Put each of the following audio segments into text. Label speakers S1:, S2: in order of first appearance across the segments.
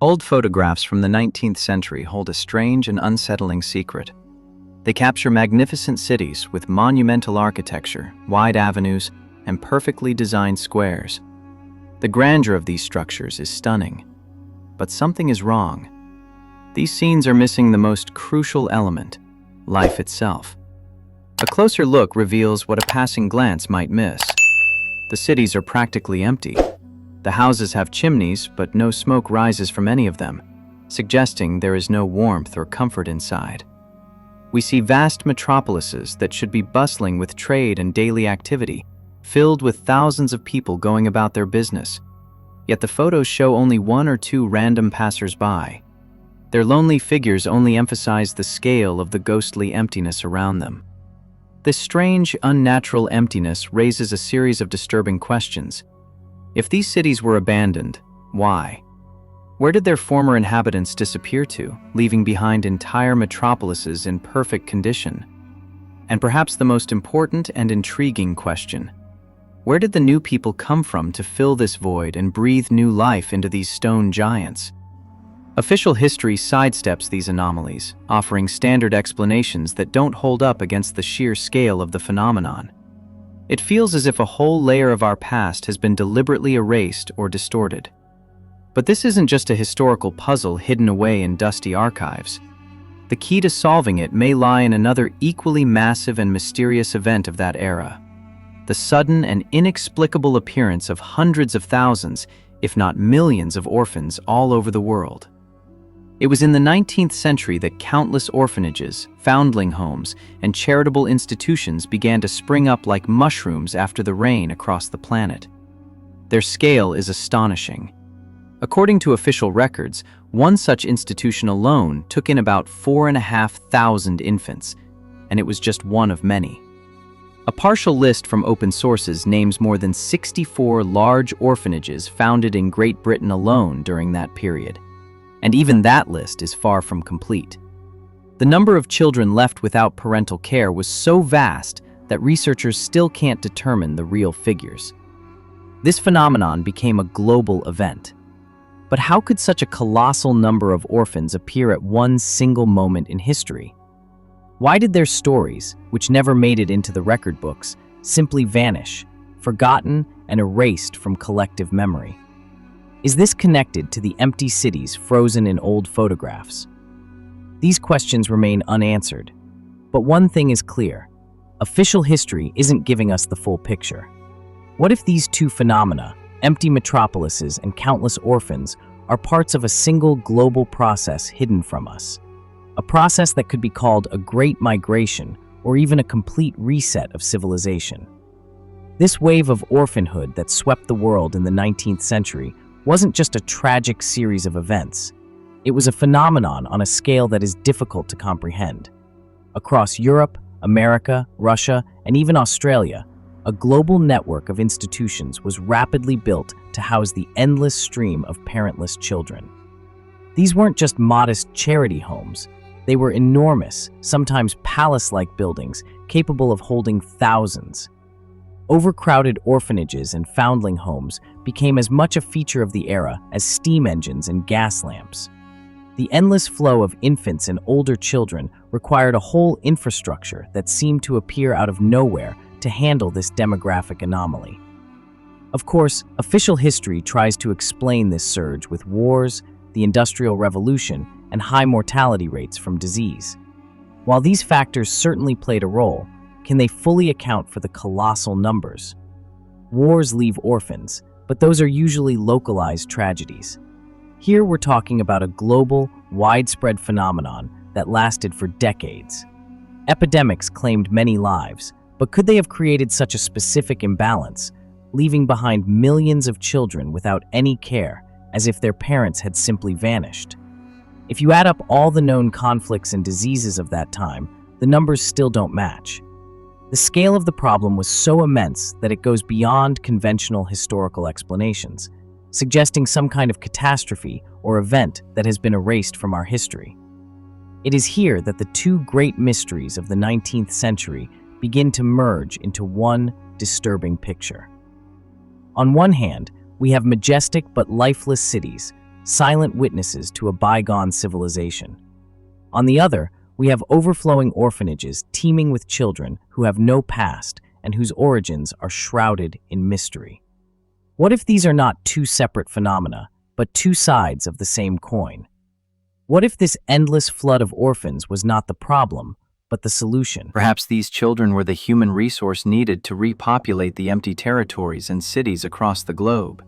S1: Old photographs from the 19th century hold a strange and unsettling secret. They capture magnificent cities with monumental architecture, wide avenues, and perfectly designed squares. The grandeur of these structures is stunning. But something is wrong. These scenes are missing the most crucial element: life itself. A closer look reveals what a passing glance might miss. The cities are practically empty. The houses have chimneys, but no smoke rises from any of them, suggesting there is no warmth or comfort inside. We see vast metropolises that should be bustling with trade and daily activity, filled with thousands of people going about their business. Yet the photos show only one or two random passers-by. Their lonely figures only emphasize the scale of the ghostly emptiness around them. This strange, unnatural emptiness raises a series of disturbing questions. If these cities were abandoned, why? Where did their former inhabitants disappear to, leaving behind entire metropolises in perfect condition? And perhaps the most important and intriguing question: where did the new people come from to fill this void and breathe new life into these stone giants? Official history sidesteps these anomalies, offering standard explanations that don't hold up against the sheer scale of the phenomenon. It feels as if a whole layer of our past has been deliberately erased or distorted. But this isn't just a historical puzzle hidden away in dusty archives. The key to solving it may lie in another equally massive and mysterious event of that era: the sudden and inexplicable appearance of hundreds of thousands, if not millions, of orphans all over the world. It was in the 19th century that countless orphanages, foundling homes, and charitable institutions began to spring up like mushrooms after the rain across the planet. Their scale is astonishing. According to official records, one such institution alone took in about 4,500 infants, and it was just one of many. A partial list from open sources names more than 64 large orphanages founded in Great Britain alone during that period. And even that list is far from complete. The number of children left without parental care was so vast that researchers still can't determine the real figures. This phenomenon became a global event. But how could such a colossal number of orphans appear at one single moment in history? Why did their stories, which never made it into the record books, simply vanish, forgotten and erased from collective memory? Is this connected to the empty cities frozen in old photographs? These questions remain unanswered. But one thing is clear: official history isn't giving us the full picture. What if these two phenomena, empty metropolises and countless orphans, are parts of a single global process hidden from us? A process that could be called a great migration or even a complete reset of civilization. This wave of orphanhood that swept the world in the 19th century wasn't just a tragic series of events. It was a phenomenon on a scale that is difficult to comprehend. Across Europe, America, Russia, and even Australia, a global network of institutions was rapidly built to house the endless stream of parentless children. These weren't just modest charity homes. They were enormous, sometimes palace-like buildings capable of holding thousands. Overcrowded orphanages and foundling homes became as much a feature of the era as steam engines and gas lamps. The endless flow of infants and older children required a whole infrastructure that seemed to appear out of nowhere to handle this demographic anomaly. Of course, official history tries to explain this surge with wars, the Industrial Revolution, and high mortality rates from disease. While these factors certainly played a role, can they fully account for the colossal numbers? Wars leave orphans, but those are usually localized tragedies. Here we're talking about a global, widespread phenomenon that lasted for decades. Epidemics claimed many lives, but could they have created such a specific imbalance, leaving behind millions of children without any care, as if their parents had simply vanished? If you add up all the known conflicts and diseases of that time, the numbers still don't match. The scale of the problem was so immense that it goes beyond conventional historical explanations, suggesting some kind of catastrophe or event that has been erased from our history. It is here that the two great mysteries of the 19th century begin to merge into one disturbing picture. On one hand, we have majestic but lifeless cities,
S2: silent witnesses to a bygone civilization. On the other, we have overflowing orphanages teeming with children who have no past and whose origins are shrouded in mystery. What if these are not two separate phenomena, but two sides of the same coin? What if this endless flood of orphans was not the problem, but the solution?
S1: Perhaps these children were the human resource needed to repopulate the empty territories and cities across the globe.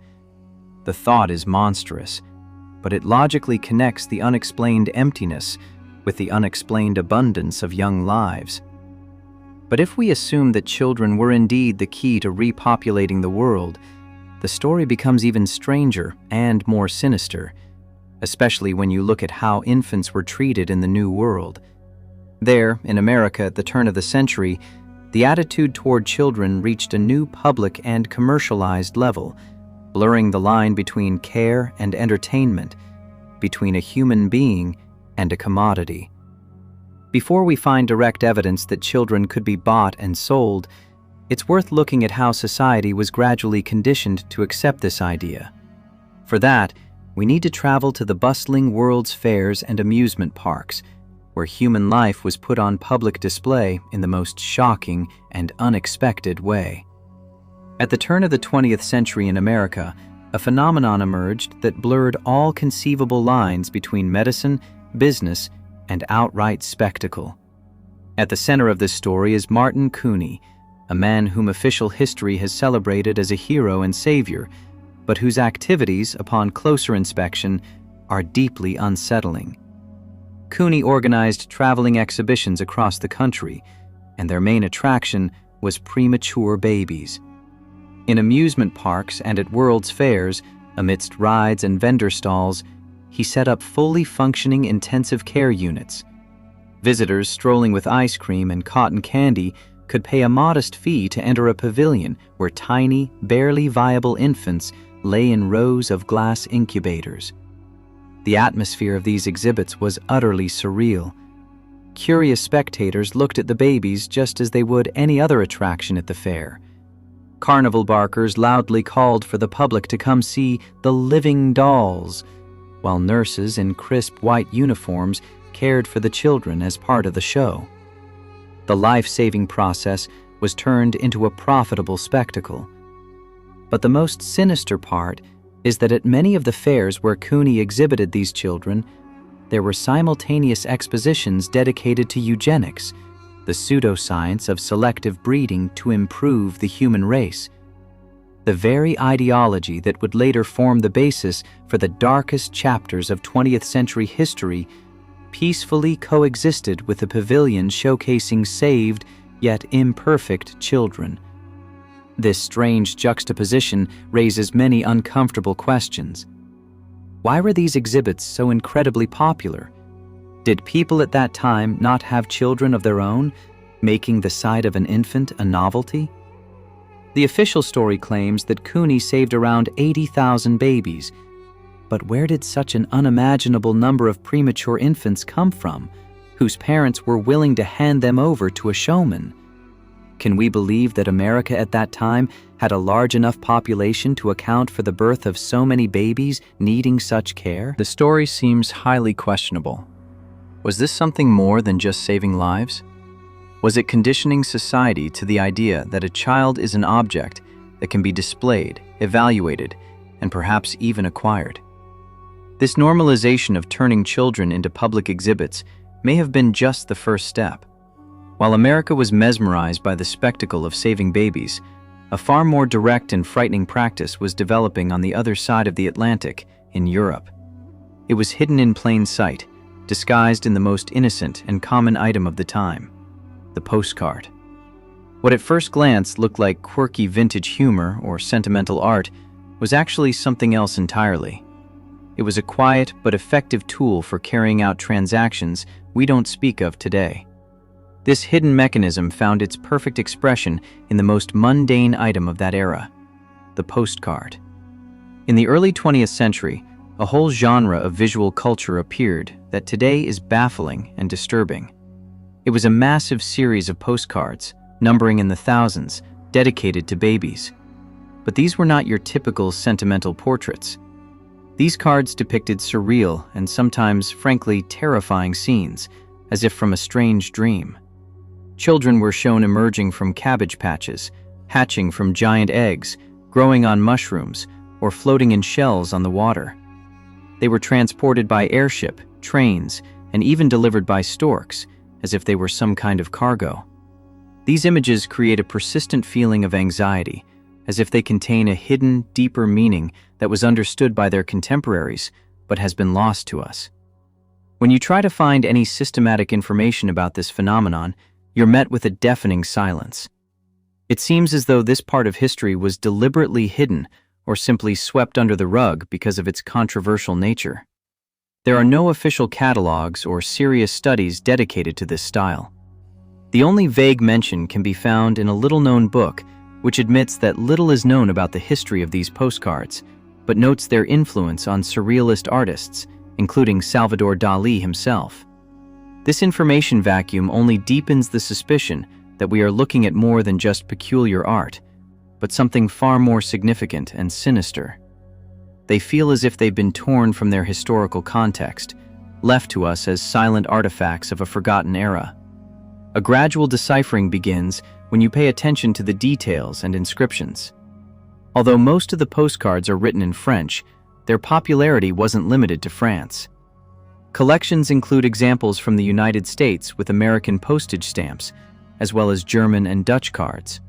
S1: The thought is monstrous, but it logically connects the unexplained emptiness with the unexplained abundance of young lives. But if we assume that children were indeed the key to repopulating the world, the story becomes even stranger and more sinister, especially when you look at how infants were treated in the New World. There, in America at the turn of the century, the attitude toward children reached a new public and commercialized level, blurring the line between care and entertainment, between a human being and a commodity. Before we find direct evidence that children could be bought and sold, it's worth looking at how society was gradually conditioned to accept this idea. For that, we need to travel to the bustling world's fairs and amusement parks, where human life was put on public display in the most shocking and unexpected way. At the turn of the 20th century in America, a phenomenon emerged that blurred all conceivable lines between medicine, business, and outright spectacle. At the center of this story is Martin Cooney, a man whom official history has celebrated as a hero and savior, but whose activities, upon closer inspection, are deeply unsettling. Cooney organized traveling exhibitions across the country, and their main attraction was premature babies. In amusement parks and at World's Fairs, amidst rides and vendor stalls, he set up fully functioning intensive care units. Visitors strolling with ice cream and cotton candy could pay a modest fee to enter a pavilion where tiny, barely viable infants lay in rows of glass incubators. The atmosphere of these exhibits was utterly surreal. Curious spectators looked at the babies just as they would any other attraction at the fair. Carnival barkers loudly called for the public to come see the living dolls, while nurses in crisp white uniforms cared for the children as part of the show. The life-saving process was turned into a profitable spectacle. But the most sinister part is that at many of the fairs where Cooney exhibited these children, there were simultaneous expositions dedicated to eugenics, the pseudoscience of selective breeding to improve the human race. The very ideology that would later form the basis for the darkest chapters of 20th century history peacefully coexisted with a pavilion showcasing saved yet imperfect children. This strange juxtaposition raises many uncomfortable questions. Why were these exhibits so incredibly popular? Did people at that time not have children of their own, making the sight of an infant a novelty? The official story claims that Cooney saved around 80,000 babies. But where did such an unimaginable number of premature infants come from, whose parents were willing to hand them over to a showman? Can we believe that America at that time had a large enough population to account for the birth of so many babies needing such care? The story seems highly questionable. Was this something more than just saving lives? Was it conditioning society to the idea that a child is an object that can be displayed, evaluated, and perhaps even acquired? This normalization of turning children into public exhibits may have been just the first step. While America was mesmerized by the spectacle of saving babies, a far more direct and frightening practice was developing on the other side of the Atlantic, in Europe. It was hidden in plain sight, disguised in the most innocent and common item of the time, the postcard. What at first glance looked like quirky vintage humor or sentimental art was actually something else entirely. It was a quiet but effective tool for carrying out transactions we don't speak of today. This hidden mechanism found its perfect expression in the most mundane item of that era, the postcard. In the early 20th century, a whole genre of visual culture appeared that today is baffling and disturbing. It was a massive series of postcards, numbering in the thousands, dedicated to babies. But these were not your typical sentimental portraits. These cards depicted surreal and sometimes, frankly, terrifying scenes, as if from a strange dream. Children were shown emerging from cabbage patches, hatching from giant eggs, growing on mushrooms, or floating in shells on the water. They were transported by airship, trains, and even delivered by storks, as if they were some kind of cargo. These images create a persistent feeling of anxiety, as if they contain a hidden, deeper meaning that was understood by their contemporaries, but has been lost to us. When you try to find any systematic information about this phenomenon, you're met with a deafening silence. It seems as though this part of history was deliberately hidden or simply swept under the rug because of its controversial nature. There are no official catalogs or serious studies dedicated to this style. The only vague mention can be found in a little-known book which admits that little is known about the history of these postcards, but notes their influence on surrealist artists, including Salvador Dalí himself. This information vacuum only deepens the suspicion that we are looking at more than just peculiar art, but something far more significant and sinister. They feel as if they've been torn from their historical context, left to us as silent artifacts of a forgotten era. A gradual deciphering begins when you pay attention to the details and inscriptions. Although most of the postcards are written in French, their popularity wasn't limited to France. Collections include examples from the United States with American postage stamps, as well as German and Dutch cards.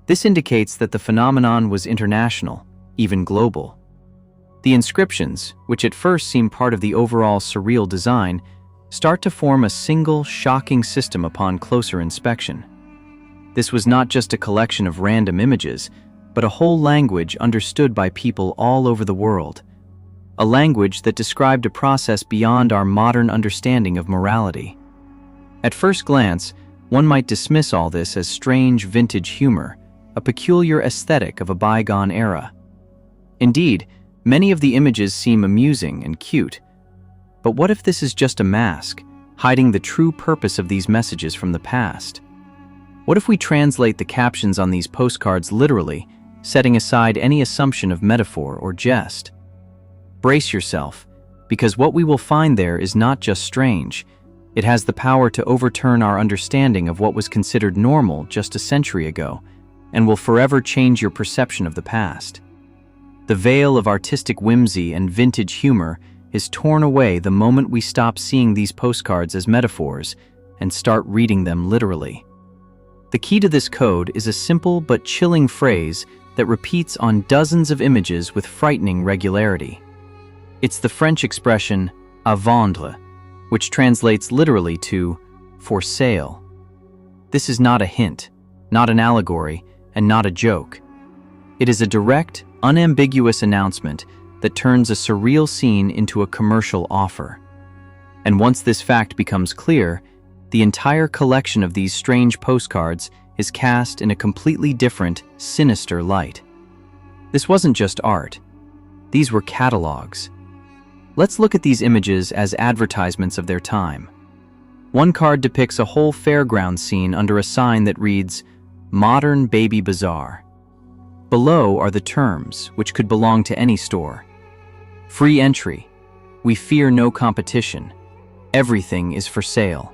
S1: This indicates that the phenomenon was international, even global. The inscriptions, which at first seem part of the overall surreal design, start to form a single, shocking system upon closer inspection. This was not just a collection of random images, but a whole language understood by people all over the world. A language that described a process beyond our modern understanding of morality. At first glance, one might dismiss all this as strange vintage humor, a peculiar aesthetic of a bygone era. Indeed, many of the images seem amusing and cute. But what if this is just a mask, hiding the true purpose of these messages from the past? What if we translate the captions on these postcards literally, setting aside any assumption of metaphor or jest? Brace yourself, because what we will find there is not just strange. It has the power to overturn our understanding of what was considered normal just a century ago, and will forever change your perception of the past. The veil of artistic whimsy and vintage humor is torn away the moment we stop seeing these postcards as metaphors and start reading them literally. The key to this code is a simple but chilling phrase that repeats on dozens of images with frightening regularity. It's the French expression à vendre, which translates literally to for sale. This is not a hint, not an allegory, and not a joke. It is a direct, unambiguous announcement that turns a surreal scene into a commercial offer. And once this fact becomes clear, the entire collection of these strange postcards is cast in a completely different, sinister light. This wasn't just art. These were catalogs. Let's look at these images as advertisements of their time. One card depicts a whole fairground scene under a sign that reads, "Modern Baby Bazaar." Below are the terms, which could belong to any store. Free entry. We fear no competition. Everything is for sale.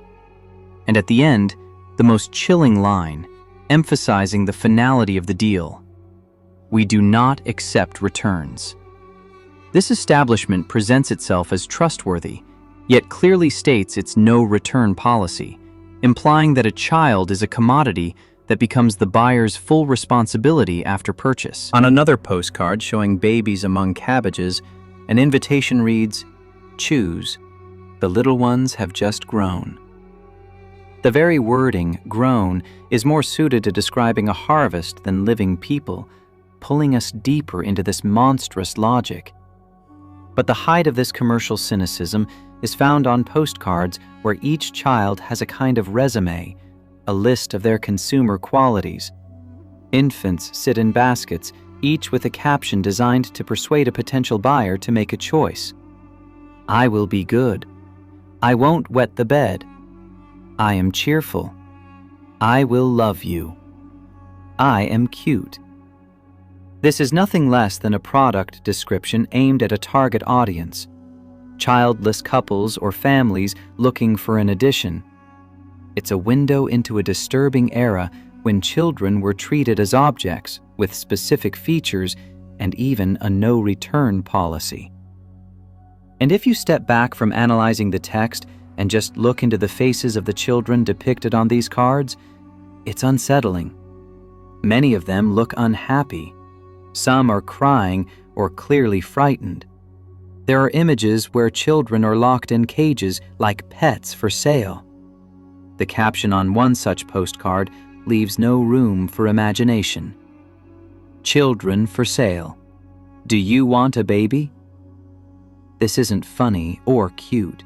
S1: And at the end, the most chilling line, emphasizing the finality of the deal. We do not accept returns. This establishment presents itself as trustworthy, yet clearly states its no-return policy, implying that a child is a commodity that becomes the buyer's full responsibility after purchase. On another postcard showing babies among cabbages, an invitation reads, "Choose. The little ones have just grown." The very wording, grown, is more suited to describing a harvest than living people, pulling us deeper into this monstrous logic. But the height of this commercial cynicism is found on postcards where each child has a kind of resume, a list of their consumer qualities. Infants sit in baskets, each with a caption designed to persuade a potential buyer to make a choice. I will be good. I won't wet the bed. I am cheerful. I will love you. I am cute. This is nothing less than a product description aimed at a target audience: childless couples or families looking for an addition. It's a window into a disturbing era when children were treated as objects with specific features and even a no-return policy. And if you step back from analyzing the text and just look into the faces of the children depicted on these cards, it's unsettling. Many of them look unhappy. Some are crying or clearly frightened. There are images where children are locked in cages like pets for sale. The caption on one such postcard leaves no room for imagination. Children for sale. Do you want a baby? This isn't funny or cute.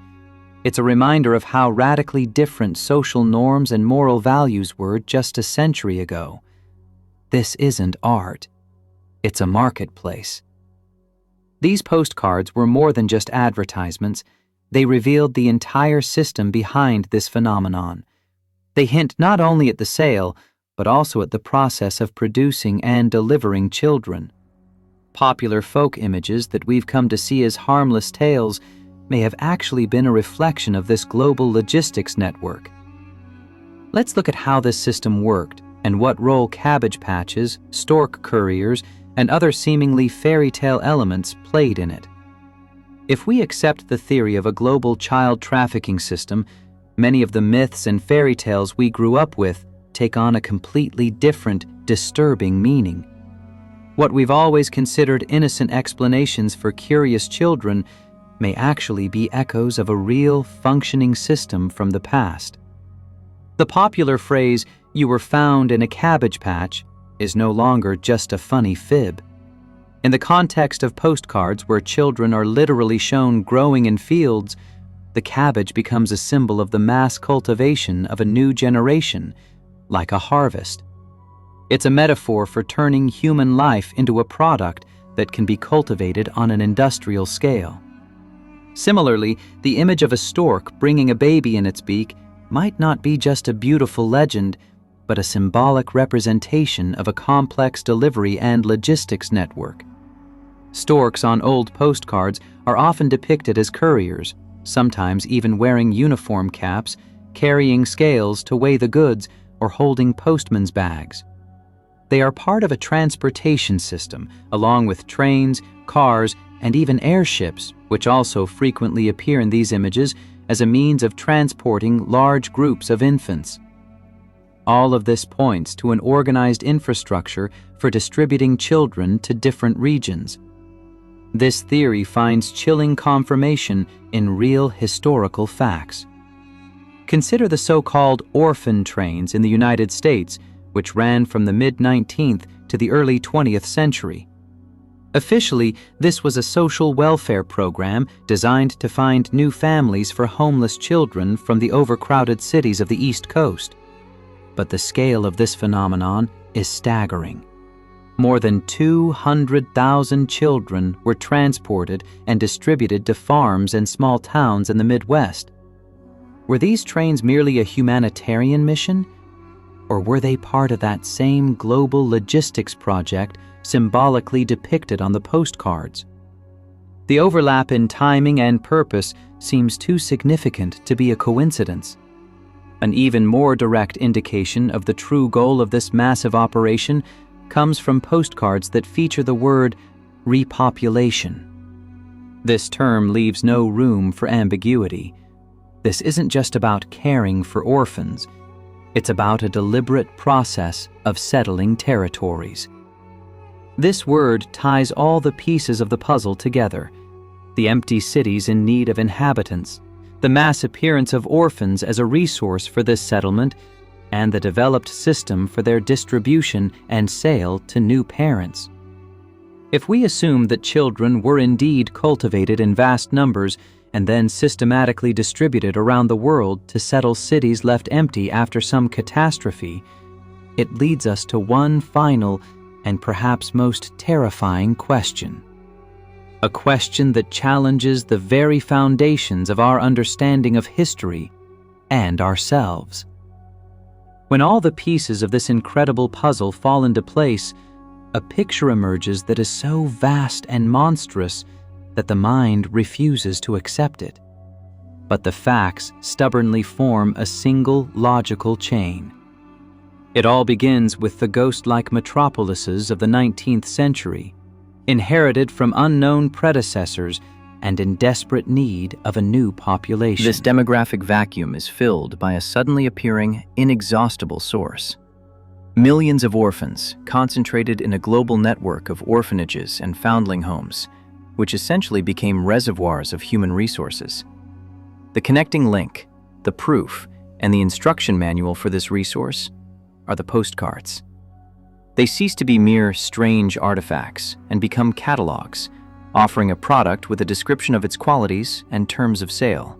S1: It's a reminder of how radically different social norms and moral values were just a century ago. This isn't art. It's a marketplace. These postcards were more than just advertisements. They revealed the entire system behind this phenomenon. They hint not only at the sale, but also at the process of producing and delivering children. Popular folk images that we've come to see as harmless tales may have actually been a reflection of this global logistics network. Let's look at how this system worked and what role cabbage patches, stork couriers, and other seemingly fairy tale elements played in it. If we accept the theory of a global child trafficking system, many of the myths and fairy tales we grew up with take on a completely different, disturbing meaning. What we've always considered innocent explanations for curious children may actually be echoes of a real, functioning system from the past. The popular phrase, "you were found in a cabbage patch," is no longer just a funny fib. In the context of postcards where children are literally shown growing in fields, the cabbage becomes a symbol of the mass cultivation of a new generation, like a harvest. It's a metaphor for turning human life into a product that can be cultivated on an industrial scale. Similarly, the image of a stork bringing a baby in its beak might not be just a beautiful legend, but a symbolic representation of a complex delivery and logistics network. Storks on old postcards are often depicted as couriers, sometimes even wearing uniform caps, carrying scales to weigh the goods, or holding postman's bags. They are part of a transportation system, along with trains, cars, and even airships, which also frequently appear in these images as a means of transporting large groups of infants. All of this points to an organized infrastructure for distributing children to different regions. This theory finds chilling confirmation in real historical facts. Consider the so-called orphan trains in the United States, which ran from the mid-19th to the early 20th century. Officially, this was a social welfare program designed to find new families for homeless children from the overcrowded cities of the East Coast. But the scale of this phenomenon is staggering. More than 200,000 children were transported and distributed to farms and small towns in the Midwest. Were these trains merely a humanitarian mission? Or were they part of that same global logistics project symbolically depicted on the postcards? The overlap in timing and purpose seems too significant to be a coincidence. An even more direct indication of the true goal of this massive operation comes from postcards that feature the word repopulation. This term leaves no room for ambiguity. This isn't just about caring for orphans. It's about a deliberate process of settling territories. This word ties all the pieces of the puzzle together: the empty cities in need of inhabitants, the mass appearance of orphans as a resource for this settlement, and the developed system for their distribution and sale to new parents. If we assume that children were indeed cultivated in vast numbers and then systematically distributed around the world to settle cities left empty after some catastrophe, it leads us to one final and perhaps most terrifying question. A question that challenges the very foundations of our understanding of history and ourselves. When all the pieces of this incredible puzzle fall into place, A picture emerges that is so vast and monstrous that the mind refuses to accept it. But the facts stubbornly form a single logical chain. It all begins with the ghost-like metropolises of the 19th century, inherited from unknown predecessors and in desperate need of a new population. This demographic vacuum is filled by a suddenly appearing, inexhaustible source. Millions of orphans concentrated in a global network of orphanages and foundling homes, which essentially became reservoirs of human resources. The connecting link, the proof, and the instruction manual for this resource are the postcards. They cease to be mere strange artifacts and become catalogs, offering a product with a description of its qualities and terms of sale.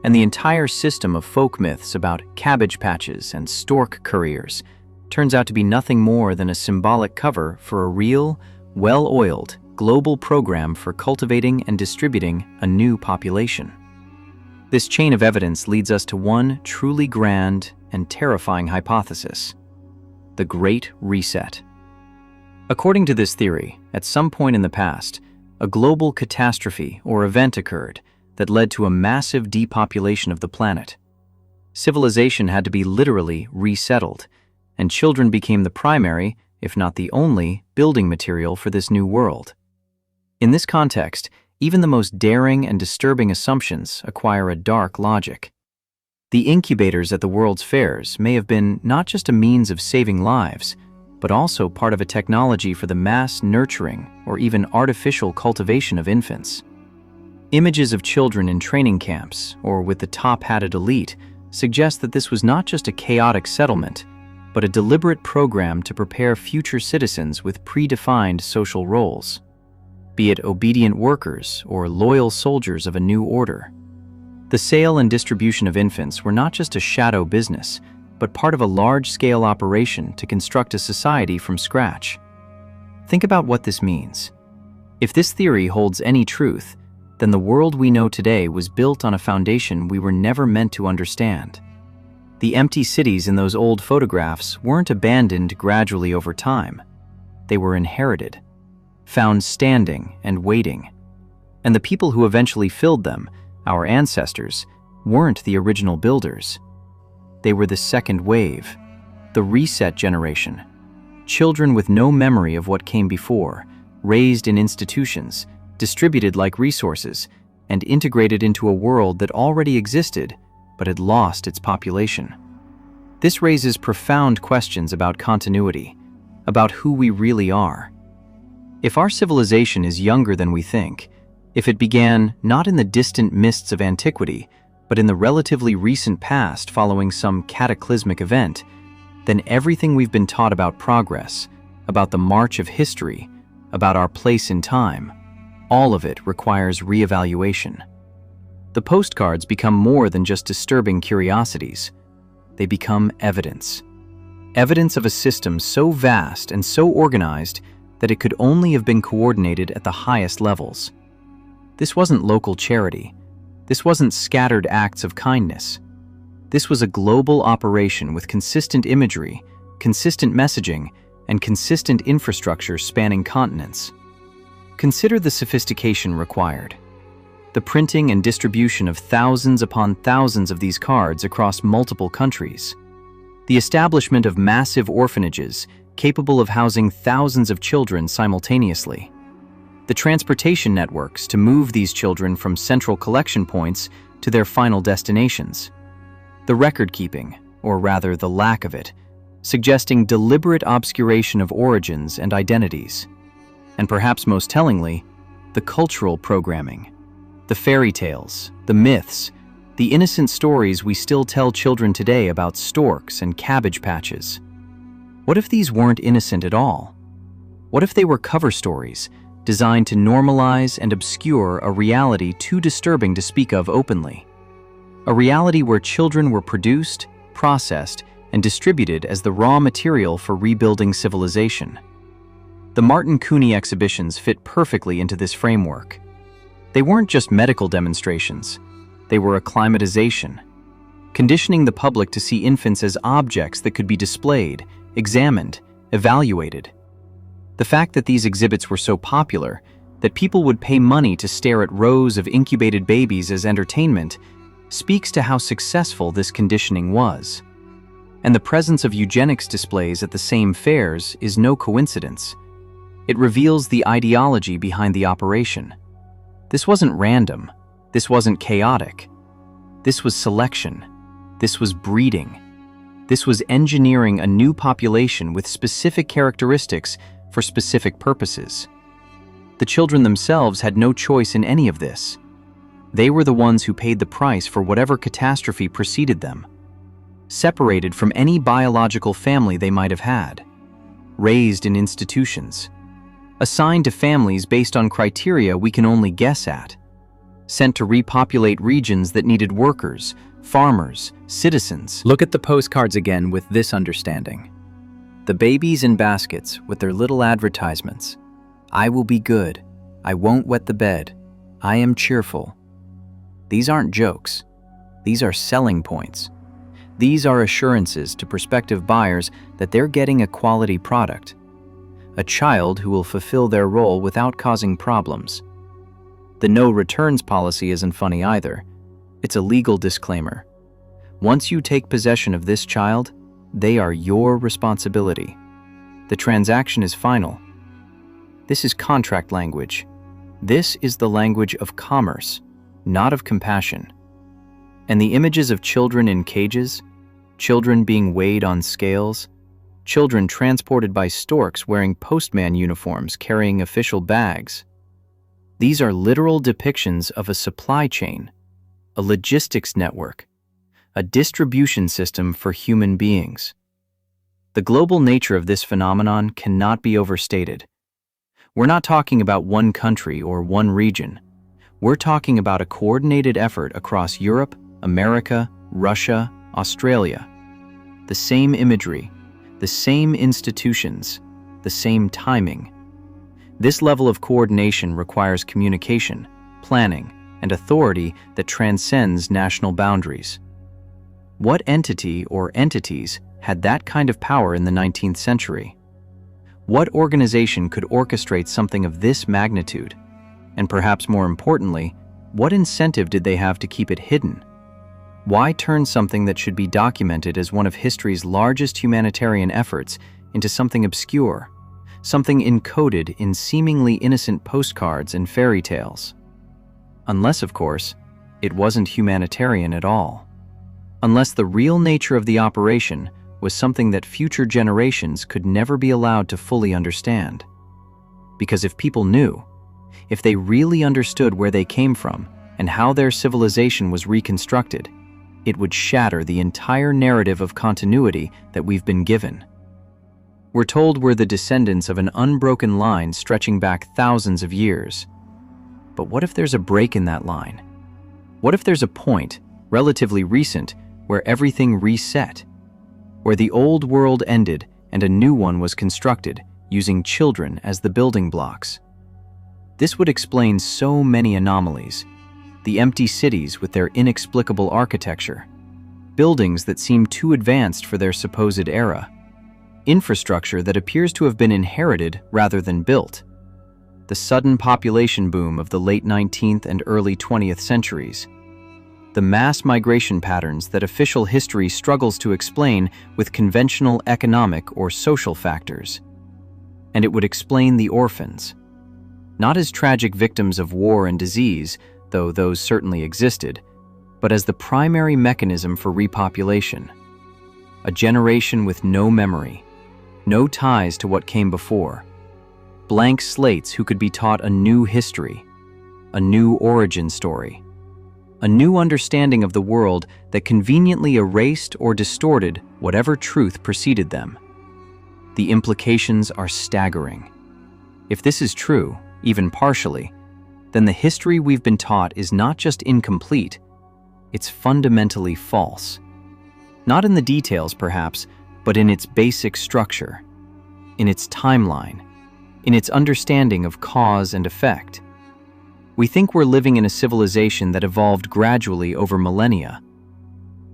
S1: And the entire system of folk myths about cabbage patches and stork couriers turns out to be nothing more than a symbolic cover for a real, well-oiled, global program for cultivating and distributing a new population. This chain of evidence leads us to one truly grand and terrifying hypothesis: the Great Reset. According to this theory, at some point in the past, a global catastrophe or event occurred that led to a massive depopulation of the planet. Civilization had to be literally resettled, and children became the primary, if not the only, building material for this new world. In this context, even the most daring and disturbing assumptions acquire a dark logic. The incubators at the world's fairs may have been not just a means of saving lives, but also part of a technology for the mass nurturing or even artificial cultivation of infants. Images of children in training camps or with the top-hatted elite suggest that this was not just a chaotic settlement, but a deliberate program to prepare future citizens with predefined social roles, be it obedient workers or loyal soldiers of a new order. The sale and distribution of infants were not just a shadow business, but part of a large-scale operation to construct a society from scratch. Think about what this means. If this theory holds any truth, then the world we know today was built on a foundation we were never meant to understand. The empty cities in those old photographs weren't abandoned gradually over time. They were inherited, found standing and waiting. And the people who eventually filled them, our ancestors, weren't the original builders. They were the second wave, the reset generation. Children with no memory of what came before, raised in institutions, distributed like resources, and integrated into a world that already existed but had lost its population. This raises profound questions about continuity, about who we really are. If our civilization is younger than we think, if it began not in the distant mists of antiquity, but in the relatively recent past following some cataclysmic event, then everything we've been taught about progress, about the march of history, about our place in time, all of it requires reevaluation. The postcards become more than just disturbing curiosities. They become evidence. Evidence of a system so vast and so organized that it could only have been coordinated at the highest levels. This wasn't local charity. This wasn't scattered acts of kindness. This was a global operation with consistent imagery, consistent messaging, and consistent infrastructure spanning continents. Consider the sophistication required. The printing and distribution of thousands upon thousands of these cards across multiple countries. The establishment of massive orphanages capable of housing thousands of children simultaneously. The transportation networks to move these children from central collection points to their final destinations. The record-keeping, or rather the lack of it, suggesting deliberate obscuration of origins and identities. And perhaps most tellingly, the cultural programming. The fairy tales, the myths, the innocent stories we still tell children today about storks and cabbage patches. What if these weren't innocent at all? What if they were cover stories designed to normalize and obscure a reality too disturbing to speak of openly? A reality where children were produced, processed, and distributed as the raw material for rebuilding civilization. The Martin Cooney exhibitions fit perfectly into this framework. They weren't just medical demonstrations, they were acclimatization, conditioning the public to see infants as objects that could be displayed, examined, evaluated. The fact that these exhibits were so popular that people would pay money to stare at rows of incubated babies as entertainment speaks to how successful this conditioning was. And the presence of eugenics displays at the same fairs is no coincidence. It reveals the ideology behind the operation. This wasn't random. This wasn't chaotic. This was selection. This was breeding. This was engineering a new population with specific characteristics for specific purposes. The children themselves had no choice in any of this. They were the ones who paid the price for whatever catastrophe preceded them, separated from any biological family they might have had, raised in institutions, assigned to families based on criteria we can only guess at, sent to repopulate regions that needed workers, farmers, citizens. Look at the postcards again with this understanding. The babies in baskets with their little advertisements. I will be good. I won't wet the bed. I am cheerful. These aren't jokes. These are selling points. These are assurances to prospective buyers that they're getting a quality product, a child who will fulfill their role without causing problems. The no returns policy isn't funny either. It's a legal disclaimer. Once you take possession of this child, they are your responsibility. The transaction is final. This is contract language. This is the language of commerce, not of compassion. And the images of children in cages, children being weighed on scales, children transported by storks wearing postman uniforms carrying official bags. These are literal depictions of a supply chain, a logistics network, a distribution system for human beings. The global nature of this phenomenon cannot be overstated. We're not talking about one country or one region. We're talking about a coordinated effort across Europe, America, Russia, Australia. The same imagery, the same institutions, the same timing. This level of coordination requires communication, planning, and authority that transcends national boundaries. What entity or entities had that kind of power in the 19th century? What organization could orchestrate something of this magnitude? And perhaps more importantly, what incentive did they have to keep it hidden? Why turn something that should be documented as one of history's largest humanitarian efforts into something obscure, something encoded in seemingly innocent postcards and fairy tales? Unless, of course, it wasn't humanitarian at all. Unless the real nature of the operation was something that future generations could never be allowed to fully understand. Because if people knew, if they really understood where they came from and how their civilization was reconstructed, it would shatter the entire narrative of continuity that we've been given. We're told we're the descendants of an unbroken line stretching back thousands of years. But what if there's a break in that line? What if there's a point, relatively recent, where everything reset? Where the old world ended and a new one was constructed, using children as the building blocks? This would explain so many anomalies. The empty cities with their inexplicable architecture, buildings that seem too advanced for their supposed era, infrastructure that appears to have been inherited rather than built, the sudden population boom of the late 19th and early 20th centuries, the mass migration patterns that official history struggles to explain with conventional economic or social factors. And it would explain the orphans, not as tragic victims of war and disease, though those certainly existed, but as the primary mechanism for repopulation. A generation with no memory, no ties to what came before, blank slates who could be taught a new history, a new origin story, a new understanding of the world that conveniently erased or distorted whatever truth preceded them. The implications are staggering. If this is true, even partially, then the history we've been taught is not just incomplete, it's fundamentally false. Not in the details, perhaps, but in its basic structure, in its timeline, in its understanding of cause and effect. We think we're living in a civilization that evolved gradually over millennia.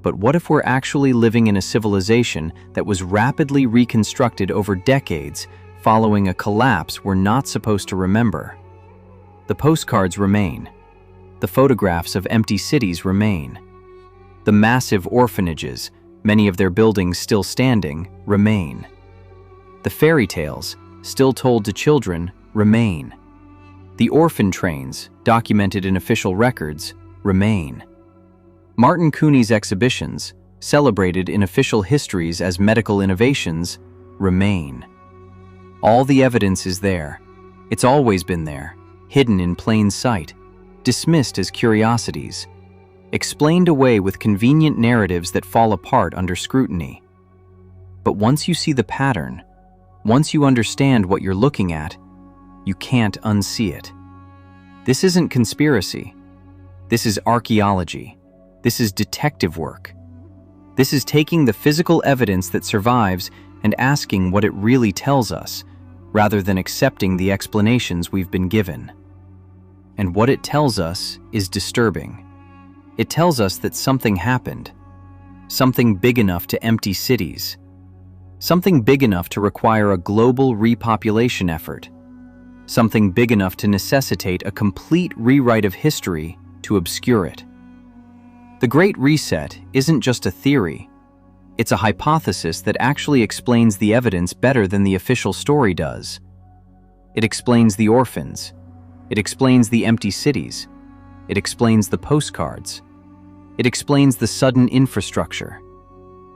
S1: But what if we're actually living in a civilization that was rapidly reconstructed over decades following a collapse we're not supposed to remember. The postcards remain. The photographs of empty cities remain. The massive orphanages, many of their buildings still standing, remain. The fairy tales, still told to children, remain. The orphan trains, documented in official records, remain. Martin Cooney's exhibitions, celebrated in official histories as medical innovations, remain. All the evidence is there. It's always been there, hidden in plain sight, dismissed as curiosities, explained away with convenient narratives that fall apart under scrutiny. But once you see the pattern, once you understand what you're looking at, you can't unsee it. This isn't conspiracy. This is archaeology. This is detective work. This is taking the physical evidence that survives and asking what it really tells us, rather than accepting the explanations we've been given. And what it tells us is disturbing. It tells us that something happened, something big enough to empty cities, something big enough to require a global repopulation effort, something big enough to necessitate a complete rewrite of history to obscure it. The Great Reset isn't just a theory. It's a hypothesis that actually explains the evidence better than the official story does. It explains the orphans. It explains the empty cities. It explains the postcards. It explains the sudden infrastructure.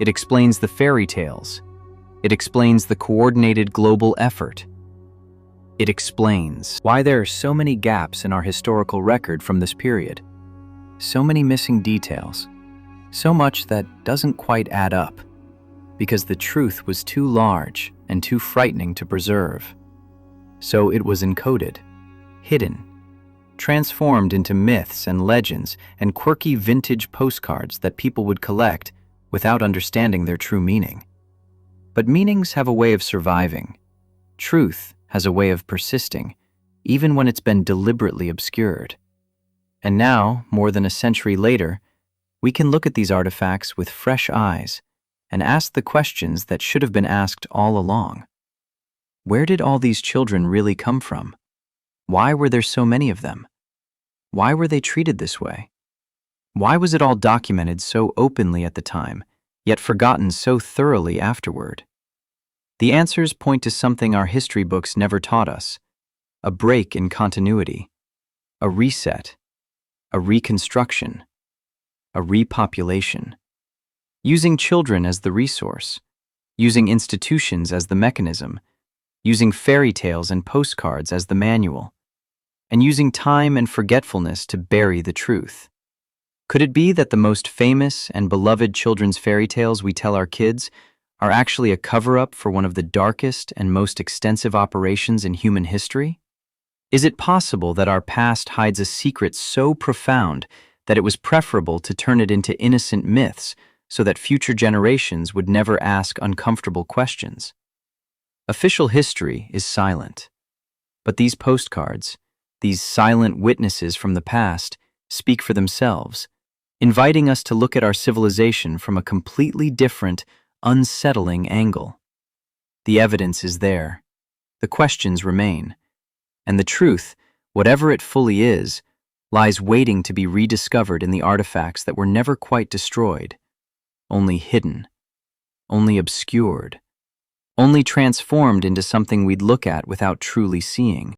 S1: It explains the fairy tales. It explains the coordinated global effort. It explains why there are so many gaps in our historical record from this period. So many missing details. So much that doesn't quite add up, because the truth was too large and too frightening to preserve. So it was encoded, hidden, transformed into myths and legends and quirky vintage postcards that people would collect without understanding their true meaning. But meanings have a way of surviving. Truth has a way of persisting, even when it's been deliberately obscured. And now, more than a century later, we can look at these artifacts with fresh eyes and ask the questions that should have been asked all along. Where did all these children really come from? Why were there so many of them? Why were they treated this way? Why was it all documented so openly at the time, yet forgotten so thoroughly afterward? The answers point to something our history books never taught us: a break in continuity, a reset, a reconstruction, a repopulation. Using children as the resource, using institutions as the mechanism, using fairy tales and postcards as the manual, and using time and forgetfulness to bury the truth. Could it be that the most famous and beloved children's fairy tales we tell our kids are actually a cover-up for one of the darkest and most extensive operations in human history? Is it possible that our past hides a secret so profound that it was preferable to turn it into innocent myths so that future generations would never ask uncomfortable questions? Official history is silent, but these postcards, these silent witnesses from the past, speak for themselves, inviting us to look at our civilization from a completely different, unsettling angle. The evidence is there, the questions remain, and the truth, whatever it fully is, lies waiting to be rediscovered in the artifacts that were never quite destroyed, only hidden, only obscured, only transformed into something we'd look at without truly seeing.